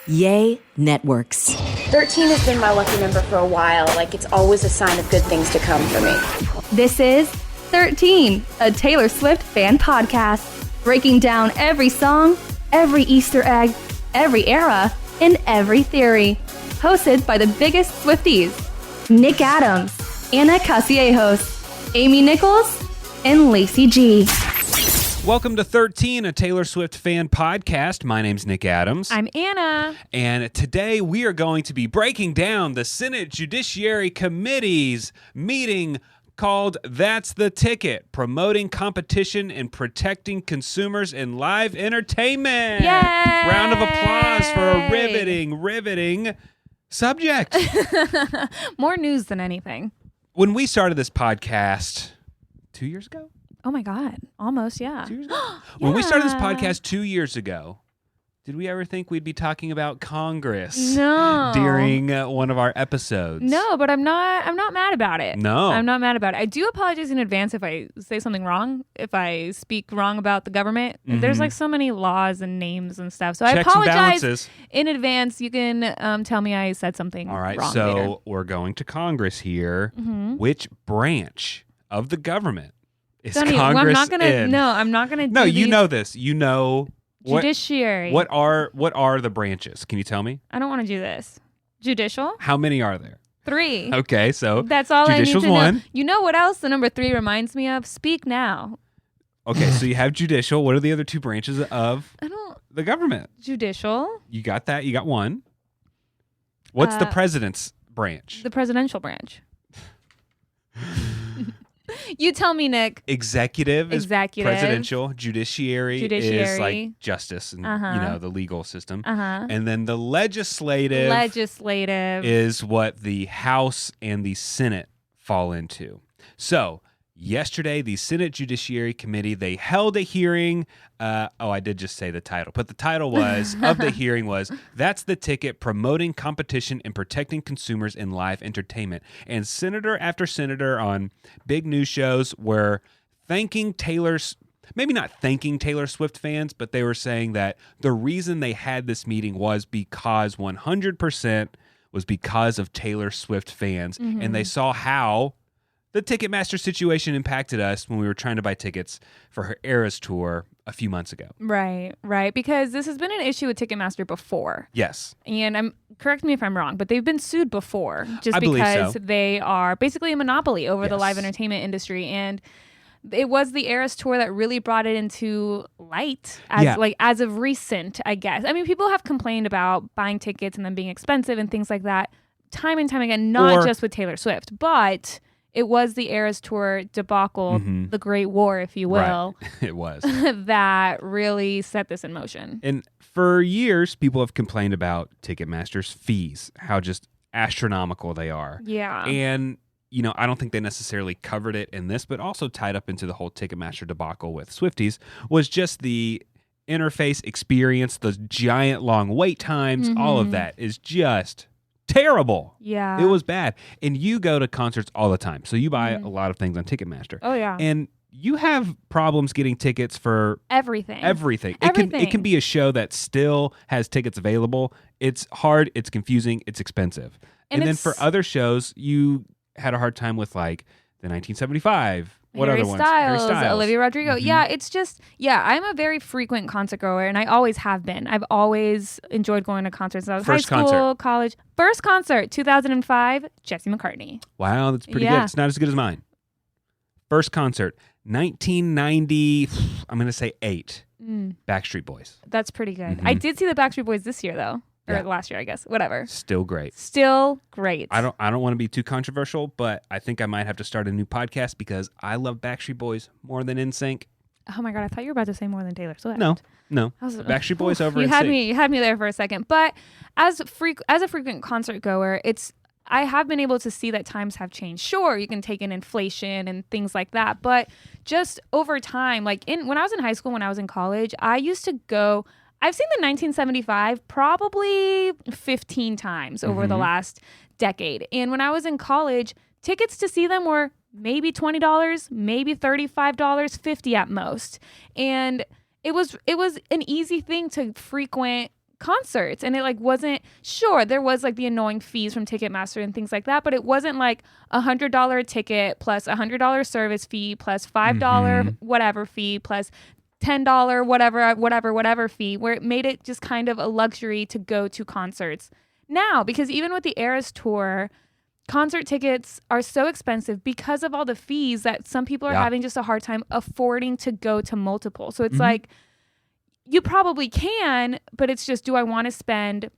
Yay Networks. 13 has been my lucky number for a while. Like, it's always a sign of good things to come for me. This is 13, a Taylor Swift fan podcast, breaking down every song, every Easter egg, every era, and every theory. Hosted by the biggest Swifties, Nick Adams, Anna Cassiejos, Amy Nichols, and Lacey G. Welcome to 13, a Taylor Swift fan podcast. My name's Nick Adams. I'm Anna. And today we are going to be breaking down the Senate Judiciary Committee's meeting called That's the Ticket, promoting competition and protecting consumers in live entertainment. Yay! Round of applause for a riveting subject. More news than anything. When we started this podcast 2 years ago? Oh my God. Almost, yeah. 2 years ago? When we started this podcast 2 years ago, did we ever think we'd be talking about Congress during one of our episodes? No, but I'm not mad about it. No. I'm not mad about it. I do apologize in advance if I say something wrong, if I speak wrong about the government. Mm-hmm. There's like so many laws and names and stuff. So Checks I apologize and balances. In advance. You can tell me I said something wrong. All right, wrong so later. we're going to Congress here. Mm-hmm. Which branch of the government is Well, Congress I'm not gonna. in? No, I'm not gonna. No, do you these- know this. You know Judiciary. What are the branches? Can you tell me? I don't want to do this. Judicial. How many are there? 3. Okay, so That's all I need judicial's to know. one. You know what else the number 3 reminds me of? Speak now. Okay, so you have judicial. What are the other 2 branches of the government? Judicial. You got that. You got one. What's the president's branch? The presidential branch. You tell me, Nick. Executive is presidential. Judiciary is like justice and the legal system. And then the legislative is what the House and the Senate fall into. So yesterday, the Senate Judiciary Committee, they held a hearing. I did just say the title, but the title of the hearing was, That's the Ticket, Promoting Competition and Protecting Consumers in Live Entertainment. And senator after senator on big news shows were maybe not thanking Taylor Swift fans, but they were saying that the reason they had this meeting was because 100% was because of Taylor Swift fans. Mm-hmm. And they saw how the Ticketmaster situation impacted us when we were trying to buy tickets for her Eras tour a few months ago. Right. Because this has been an issue with Ticketmaster before. Yes. And correct me if I'm wrong, but they've been sued before I because so. They are basically a monopoly over the live entertainment industry. And it was the Eras tour that really brought it into light as of recent, I guess. I mean, people have complained about buying tickets and them being expensive and things like that time and time again, not just with Taylor Swift, but it was the Eras Tour debacle, the Great War, if you will. Right. It was. that really set this in motion. And for years, people have complained about Ticketmaster's fees, how just astronomical they are. Yeah. And, I don't think they necessarily covered it in this, but also tied up into the whole Ticketmaster debacle with Swifties was just the interface experience, the giant long wait times, all of that is just terrible. Yeah. It was bad. And you go to concerts all the time. So you buy a lot of things on Ticketmaster. Oh, yeah. And you have problems getting tickets for everything. It can be a show that still has tickets available. It's hard. It's confusing. It's expensive. And then for other shows, you had a hard time with like the 1975. What Harry other ones? Styles, Harry Styles. Olivia Rodrigo. Yeah, it's just, I'm a very frequent concert goer, and I always have been. I've always enjoyed going to concerts. I was high school, college. First concert, 2005, Jesse McCartney. Wow, that's pretty good. It's not as good as mine. First concert, 1990, I'm going to say 8, Backstreet Boys. That's pretty good. I did see the Backstreet Boys this year, though. Or last year, I guess. Whatever. Still great. I don't want to be too controversial, but I think I might have to start a new podcast because I love Backstreet Boys more than NSYNC. Oh my God, I thought you were about to say more than Taylor Swift. No. Backstreet Boys over NSYNC. You had me there for a second. But as a frequent concert goer, I have been able to see that times have changed. Sure, you can take in inflation and things like that, but just over time, like when I was in high school, when I was in college, I used to go. I've seen the 1975 probably 15 times over the last decade. And when I was in college, tickets to see them were maybe $20, maybe $35, $50 at most. And it was an easy thing to frequent concerts. And it like wasn't, sure, there was like the annoying fees from Ticketmaster and things like that, but it wasn't like $100 ticket plus $100 service fee plus $5 whatever fee plus $10 whatever fee, where it made it just kind of a luxury to go to concerts now. Because even with the Eras tour, concert tickets are so expensive because of all the fees that some people are having just a hard time affording to go to multiple. So it's like, you probably can, but it's just, do I want to spend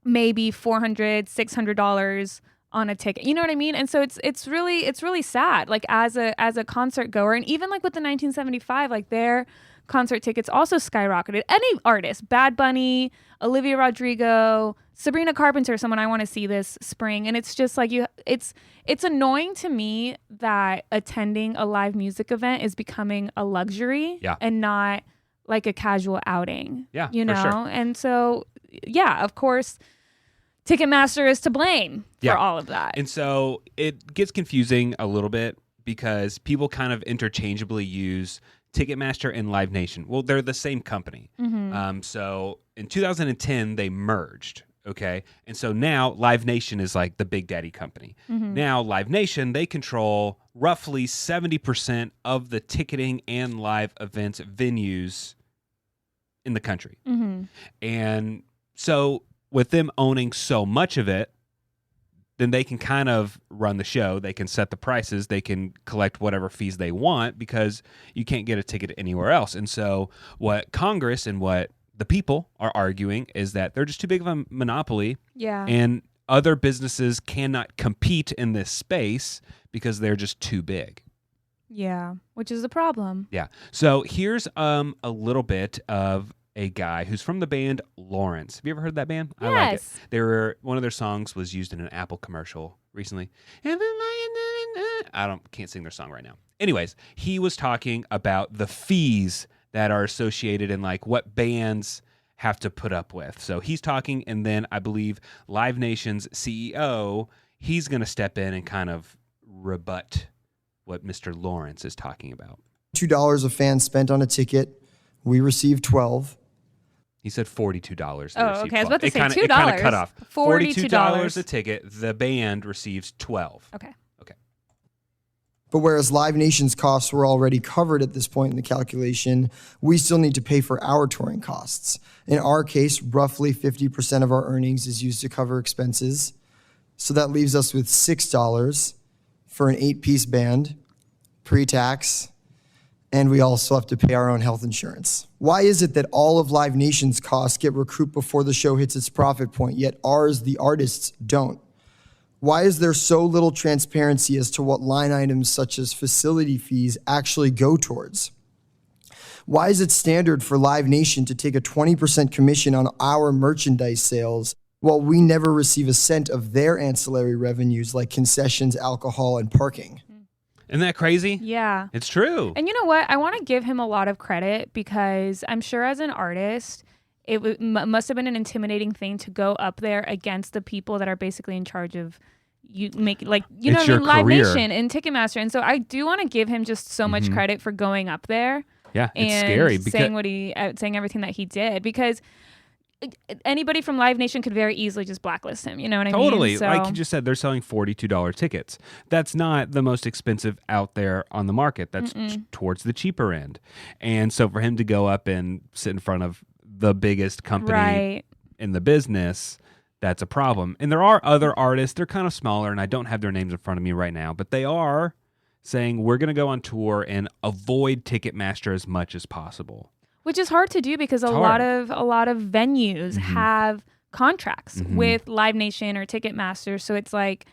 maybe $400, $600 on a ticket? You know what I mean? And so it's really sad, like as a concert goer. And even like with the 1975, like their concert tickets also skyrocketed. Any artist, Bad Bunny, Olivia Rodrigo, Sabrina Carpenter, someone I want to see this spring. And it's just like, it's annoying to me that attending a live music event is becoming a luxury and not like a casual outing. Yeah, you know? For sure. And so, yeah, of course, Ticketmaster is to blame for all of that. And so it gets confusing a little bit because people kind of interchangeably use Ticketmaster and Live Nation. Well, they're the same company. So in 2010, they merged. Okay. And so now Live Nation is like the big daddy company. Now Live Nation, they control roughly 70% of the ticketing and live events venues in the country. And so with them owning so much of it, then they can kind of run the show. They can set the prices. They can collect whatever fees they want because you can't get a ticket anywhere else. And so what Congress and what the people are arguing is that they're just too big of a monopoly. Yeah. And other businesses cannot compete in this space because they're just too big. Yeah, which is a problem. Yeah. So here's a little bit of a guy who's from the band Lawrence. Have you ever heard that band? Yes. I like it. One of their songs was used in an Apple commercial recently. Can't sing their song right now. Anyways, he was talking about the fees that are associated and like what bands have to put up with. So he's talking, and then I believe Live Nation's CEO, he's going to step in and kind of rebut what Mr. Lawrence is talking about. $2 a fan spent on a ticket. We received 12. He said $42. Oh, okay. I was about to say $2. It kind of cut off. $42 a ticket. The band receives 12. Okay. But whereas Live Nation's costs were already covered at this point in the calculation, we still need to pay for our touring costs. In our case, roughly 50% of our earnings is used to cover expenses. So that leaves us with $6 for an 8-piece band, pre-tax, and we also have to pay our own health insurance. Why is it that all of Live Nation's costs get recouped before the show hits its profit point, yet ours, the artists, don't? Why is there so little transparency as to what line items such as facility fees actually go towards? Why is it standard for Live Nation to take a 20% commission on our merchandise sales while we never receive a cent of their ancillary revenues like concessions, alcohol, and parking? Isn't that crazy? Yeah. It's true. And you know what? I want to give him a lot of credit because I'm sure as an artist, it must have been an intimidating thing to go up there against the people that are basically in charge of Live Nation and Ticketmaster. And so I do want to give him just so much credit for going up there. Yeah, it's and scary saying everything that he did, because anybody from Live Nation could very easily just blacklist him. You know what I mean? Totally. Like you just said, they're selling $42 tickets. That's not the most expensive out there on the market. That's towards the cheaper end. And so for him to go up and sit in front of the biggest company in the business, that's a problem. And there are other artists, they're kind of smaller, and I don't have their names in front of me right now, but they are saying we're going to go on tour and avoid Ticketmaster as much as possible. Which is hard to do because a lot of venues have contracts with Live Nation or Ticketmaster, so it's like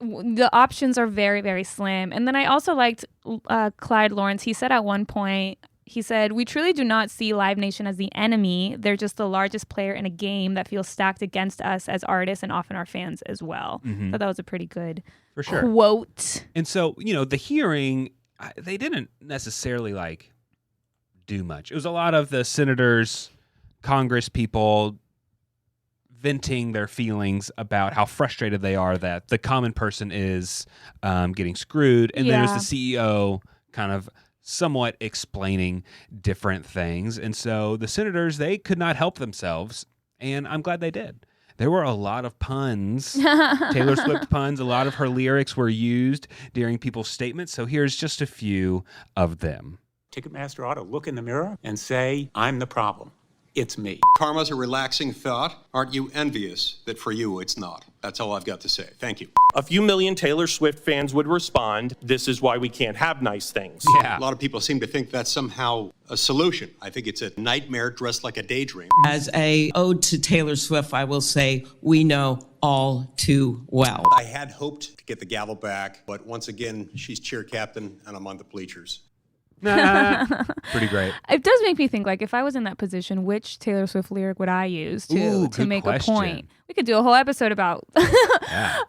the options are very, very slim. And then I also liked Clyde Lawrence. He said at one point, he said, "We truly do not see Live Nation as the enemy. They're just the largest player in a game that feels stacked against us as artists and often our fans as well." I thought that was a pretty good quote. And so, the hearing, they didn't necessarily do much. It was a lot of the senators, Congress people venting their feelings about how frustrated they are that the common person is getting screwed. And then there's the CEO kind of somewhat explaining different things. And so the senators, they could not help themselves. And I'm glad they did. There were a lot of puns, Taylor Swift puns. A lot of her lyrics were used during people's statements. So here's just a few of them. Ticketmaster ought to look in the mirror and say, I'm the problem. It's me. Karma's a relaxing thought. Aren't you envious that for you it's not? That's all I've got to say. Thank you. A few million Taylor Swift fans would respond, this is why we can't have nice things. Yeah. A lot of people seem to think that's somehow a solution. I think it's a nightmare dressed like a daydream. As a ode to Taylor Swift, I will say we know all too well. I had hoped to get the gavel back, but once again, she's cheer captain and I'm on the bleachers. Pretty great. It does make me think, like, if I was in that position, which Taylor Swift lyric would I use to make question. a point? We could do a whole episode about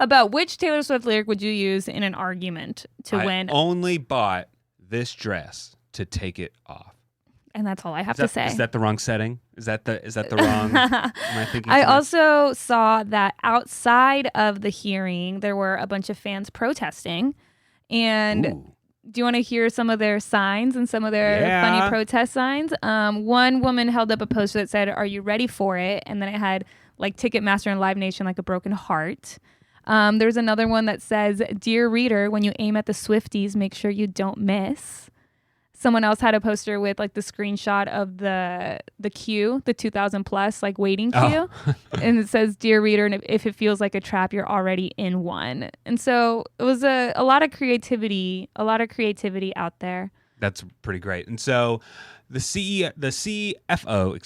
about which Taylor Swift lyric would you use in an argument to win. I only bought this dress to take it off. And that's all I have to say. Is that the wrong setting? Is that the wrong? Am I thinking? I also saw that outside of the hearing, there were a bunch of fans protesting, and. Ooh. Do you want to hear some of their signs and some of their funny protest signs? One woman held up a poster that said, "Are you ready for it?" And then it had like Ticketmaster and Live Nation like a broken heart. There's another one that says, "Dear reader, when you aim at the Swifties, make sure you don't miss." Someone else had a poster with like the screenshot of the queue, the 2,000 plus like waiting queue. And it says, "Dear reader, and if it feels like a trap, you're already in one." And so it was a lot of creativity out there. That's pretty great. And so the CFO,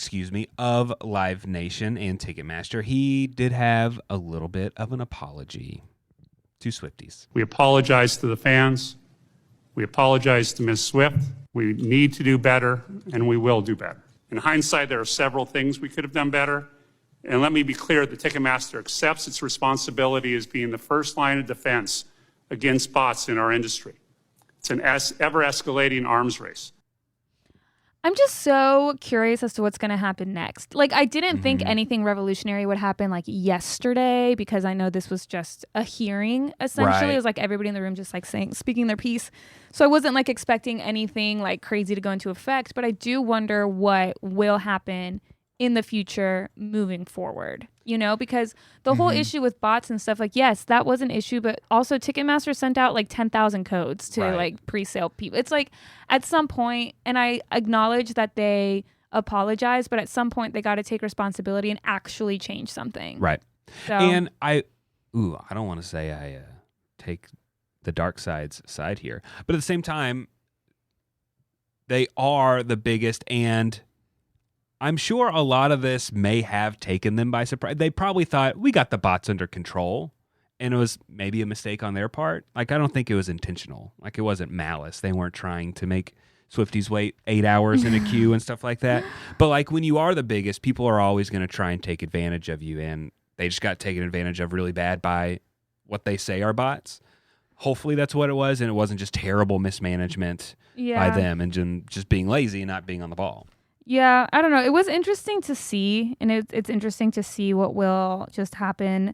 of Live Nation and Ticketmaster, he did have a little bit of an apology to Swifties. We apologize to the fans. We apologize to Ms. Swift. We need to do better, and we will do better. In hindsight, there are several things we could have done better. And let me be clear, the Ticketmaster accepts its responsibility as being the first line of defense against bots in our industry. It's an ever-escalating arms race. I'm just so curious as to what's going to happen next. Like, I didn't think anything revolutionary would happen like yesterday, because I know this was just a hearing, essentially. Right. It was like everybody in the room just like speaking their piece. So I wasn't like expecting anything like crazy to go into effect, but I do wonder what will happen in the future moving forward, you know, because the whole issue with bots and stuff, like, yes, that was an issue, but also Ticketmaster sent out like 10,000 codes to like pre-sale people. It's like at some point, and I acknowledge that they apologize, but at some point they got to take responsibility and actually change something. Right. So, And I don't want to say I take the dark side's side here, but at the same time, they are the biggest, and I'm sure a lot of this may have taken them by surprise. They probably thought, we got the bots under control, and it was maybe a mistake on their part. Like, I don't think it was intentional. Like, it wasn't malice. They weren't trying to make Swifties wait 8 hours in a queue and stuff like that. But, like, when you are the biggest, people are always going to try and take advantage of you, and they just got taken advantage of really bad by what they say are bots. Hopefully that's what it was, and it wasn't just terrible mismanagement by them and just being lazy and not being on the ball. Yeah, I don't know. It was interesting to see, and it's interesting to see what will just happen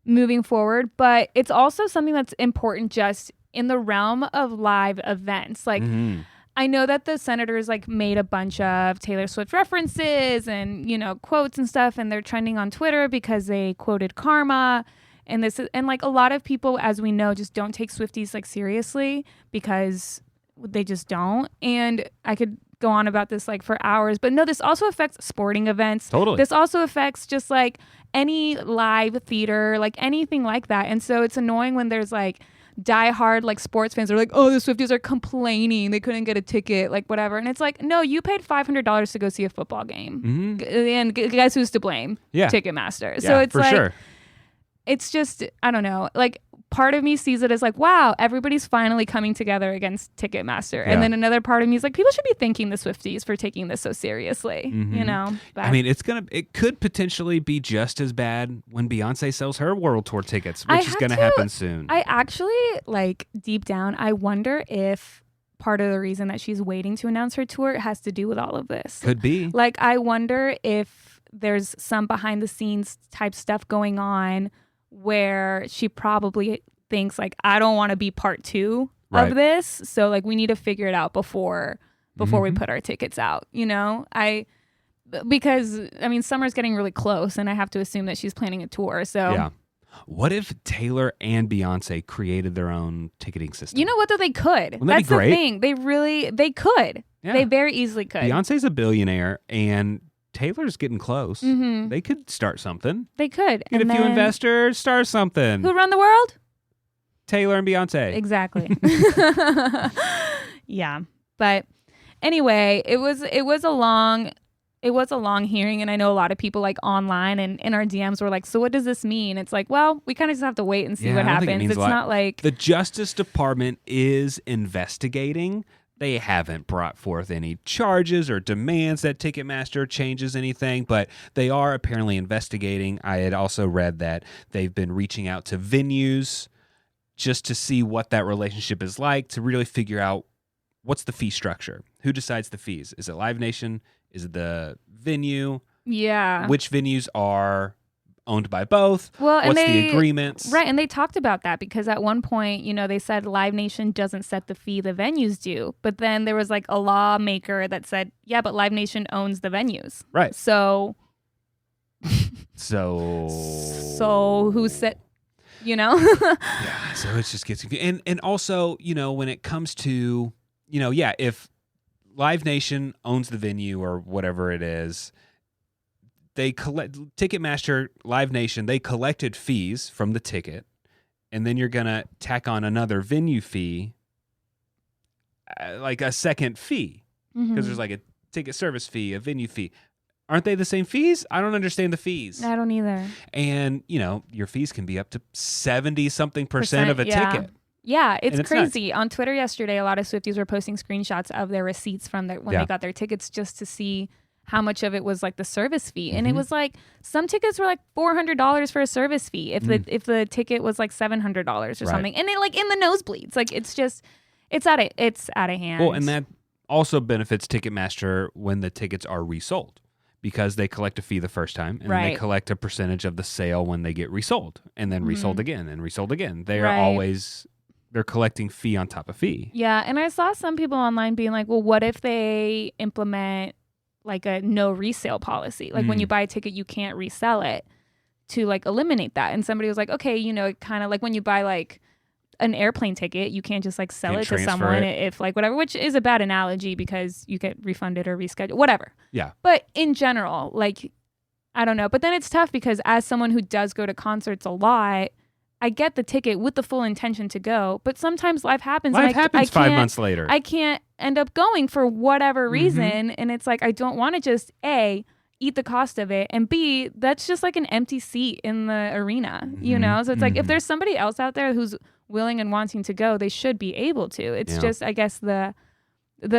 moving forward. But it's also something that's important just in the realm of live events. Like, I know that the Senators like made a bunch of Taylor Swift references and, you know, quotes and stuff, and they're trending on Twitter because they quoted Karma. And like a lot of people, as we know, just don't take Swifties like seriously because they just don't. And I could go on about this like for hours, but no, this also affects sporting events. Totally. This also affects just like any live theater, like anything like that. And so it's annoying when there's like diehard like sports fans are like, oh, the Swifties are complaining they couldn't get a ticket, like whatever. And it's like, no, you paid $500 to go see a football game, and guess who's to blame? Ticketmaster. So it's like, sure. It's just, I don't know, like part of me sees it as like, wow, everybody's finally coming together against Ticketmaster. And then another part of me is like, people should be thanking the Swifties for taking this so seriously, you know? But, I mean, it could potentially be just as bad when Beyonce sells her world tour tickets, which is going to happen soon. I actually, like, deep down, I wonder if part of the reason that she's waiting to announce her tour has to do with all of this. Could be. Like, I wonder if there's some behind the scenes type stuff going on where she probably thinks like, I don't want to be part two of this. So like, we need to figure it out before we put our tickets out. You know, because I mean, summer's getting really close, and I have to assume that she's planning a tour. So yeah. What if Taylor and Beyonce created their own ticketing system? You know what, though? They could. Wouldn't that That's be great? The thing. They could. Yeah. They very easily could. Beyonce's a billionaire, and Taylor's getting close. Mm-hmm. They could start something. They could. Get a few investors, start something. Who run the world? Taylor and Beyonce. Exactly. Yeah. But anyway, it was a long hearing, and I know a lot of people like online and in our DMs were like, so what does this mean? It's like, well, we kind of just have to wait and see what happens. It's not like the Justice Department is investigating. They haven't brought forth any charges or demands that Ticketmaster changes anything, but they are apparently investigating. I had also read that they've been reaching out to venues just to see what that relationship is like, to really figure out what's the fee structure. Who decides the fees? Is it Live Nation? Is it the venue? Yeah. Which venues are owned by both? Well, what's the agreements? Right, and they talked about that because at one point, they said Live Nation doesn't set the fee, the venues do. But then there was like a lawmaker that said, yeah, but Live Nation owns the venues. Right. So who said, Yeah, so it just gets confusing. And also, when it comes to, if Live Nation owns the venue or whatever it is, they collect Ticketmaster, Live Nation, they collected fees from the ticket, and then you're going to tack on another venue fee, like a second fee, because there's like a ticket service fee, a venue fee. Aren't they the same fees? I don't understand the fees. I don't either. And, your fees can be up to 70-something% of a ticket. Yeah, it's crazy. Nuts. On Twitter yesterday, a lot of Swifties were posting screenshots of their receipts from when they got their tickets just to see how much of it was like the service fee. And it was like some tickets were like $400 for a service fee if the ticket was like $700 or something. And it like in the nosebleeds. Like it's out of hand. Well, and that also benefits Ticketmaster when the tickets are resold, because they collect a fee the first time, and then they collect a percentage of the sale when they get resold, and then resold again and resold again. They are they're collecting fee on top of fee. Yeah, and I saw some people online being like, well, what if they implement like a no resale policy? Like when you buy a ticket, you can't resell it, to like eliminate that. And somebody was like, okay, kind of like when you buy like an airplane ticket, you can't just like sell it to someone if like whatever, which is a bad analogy because you get refunded or rescheduled, whatever. Yeah. But in general, like, I don't know. But then it's tough because as someone who does go to concerts a lot, I get the ticket with the full intention to go, but sometimes life happens. Life happens 5 months later. I can't end up going for whatever reason. And it's like, I don't want to just A, eat the cost of it, and B, that's just like an empty seat in the arena, So it's like, if there's somebody else out there who's willing and wanting to go, they should be able to. It's just, I guess, the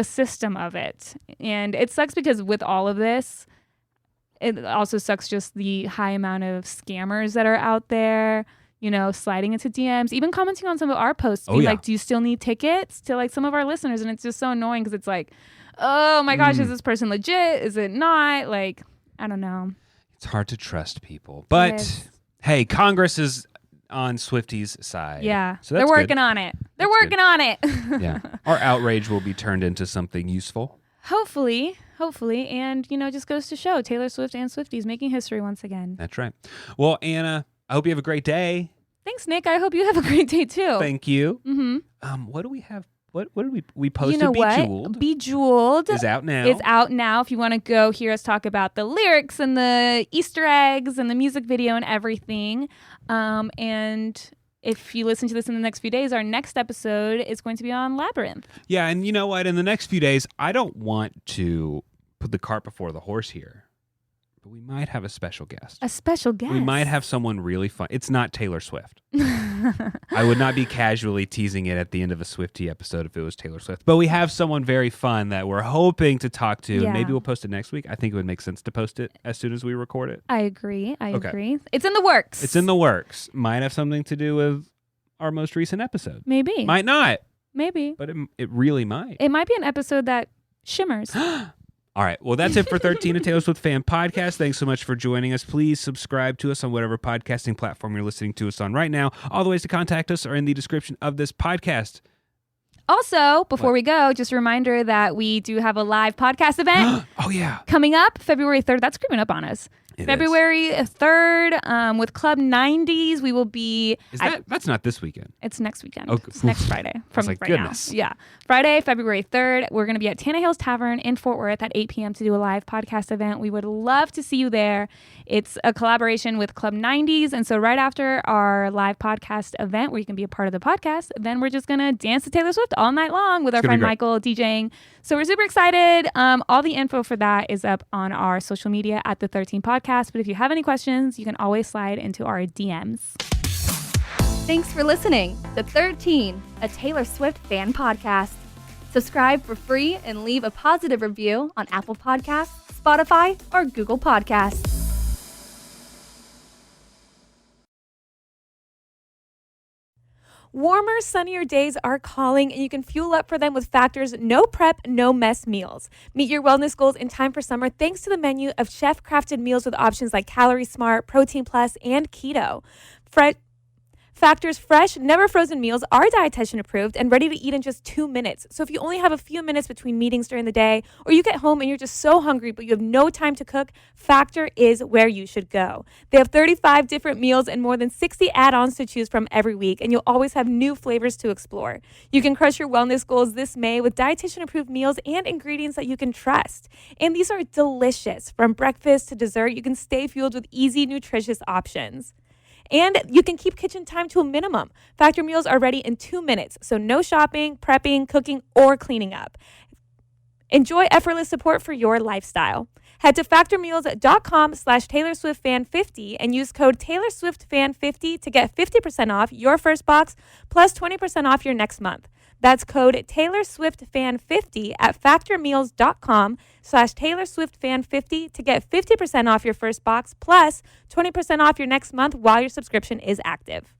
system of it. And it sucks because with all of this, it also sucks just the high amount of scammers that are out there, sliding into DMs, even commenting on some of our posts, being like, do you still need tickets, to like some of our listeners? And it's just so annoying because it's like, oh my gosh, is this person legit? Is it not? Like, I don't know. It's hard to trust people. But hey, Congress is on Swifties' side. Yeah. So that's they're working on it. They're working on it. Yeah. Our outrage will be turned into something useful. Hopefully. And, just goes to show Taylor Swift and Swifties making history once again. That's right. Well, Anna, I hope you have a great day. Thanks, Nick. I hope you have a great day too. Thank you. Mm-hmm. What do we have? What did we posted? You know Bejeweled. What? Bejeweled is out now. It's out now. If you want to go hear us talk about the lyrics and the Easter eggs and the music video and everything. And if you listen to this in the next few days, our next episode is going to be on Labyrinth. Yeah, and you know what? In the next few days, I don't want to put the cart before the horse here, but we might have a special guest. A special guest? We might have someone really fun. It's not Taylor Swift. I would not be casually teasing it at the end of a SwifTEA episode if it was Taylor Swift. But we have someone very fun that we're hoping to talk to. Yeah. And maybe we'll post it next week. I think it would make sense to post it as soon as we record it. I agree. I agree. It's in the works. It's in the works. Might have something to do with our most recent episode. Maybe. Might not. Maybe. But it really might. It might be an episode that shimmers. All right. Well, that's it for 13, a Taylor Swift fan podcast. Thanks so much for joining us. Please subscribe to us on whatever podcasting platform you're listening to us on right now. All the ways to contact us are in the description of this podcast. Also, before we go, just a reminder that we do have a live podcast event. Oh, yeah. Coming up February 3rd. That's creeping up on us. It February 3rd with Club 90s. We will be... That's not this weekend. It's next weekend. Okay. It's next Friday. From right goodness. now. Yeah. Friday, February 3rd. We're going to be at Tannehill's Tavern in Fort Worth at 8 p.m. to do a live podcast event. We would love to see you there. It's a collaboration with Club 90s. And so right after our live podcast event where you can be a part of the podcast, then we're just going to dance to Taylor Swift all night long with our friend Michael DJing. So we're super excited. All the info for that is up on our social media at The 13 Podcast. But if you have any questions, you can always slide into our DMs. Thanks for listening to 13, a Taylor Swift fan podcast. Subscribe for free and leave a positive review on Apple Podcasts, Spotify, or Google Podcasts. Warmer, sunnier days are calling, and you can fuel up for them with Factor's no prep, no mess meals. Meet your wellness goals in time for summer thanks to the menu of chef-crafted meals with options like Calorie Smart, Protein Plus, and Keto. Factor's fresh, never frozen meals are dietitian approved and ready to eat in just 2 minutes. So if you only have a few minutes between meetings during the day, or you get home and you're just so hungry but you have no time to cook, Factor is where you should go. They have 35 different meals and more than 60 add-ons to choose from every week, and you'll always have new flavors to explore. You can crush your wellness goals this May with dietitian approved meals and ingredients that you can trust. And these are delicious. From breakfast to dessert, you can stay fueled with easy, nutritious options. And you can keep kitchen time to a minimum. Factor meals are ready in 2 minutes, so no shopping, prepping, cooking, or cleaning up. Enjoy effortless support for your lifestyle. Head to factormeals.com/TaylorSwiftFan50 and use code TaylorSwiftFan50 to get 50% off your first box plus 20% off your next month. That's code TaylorSwiftFan50 at factormeals.com/TaylorSwiftFan50 to get 50% off your first box plus 20% off your next month while your subscription is active.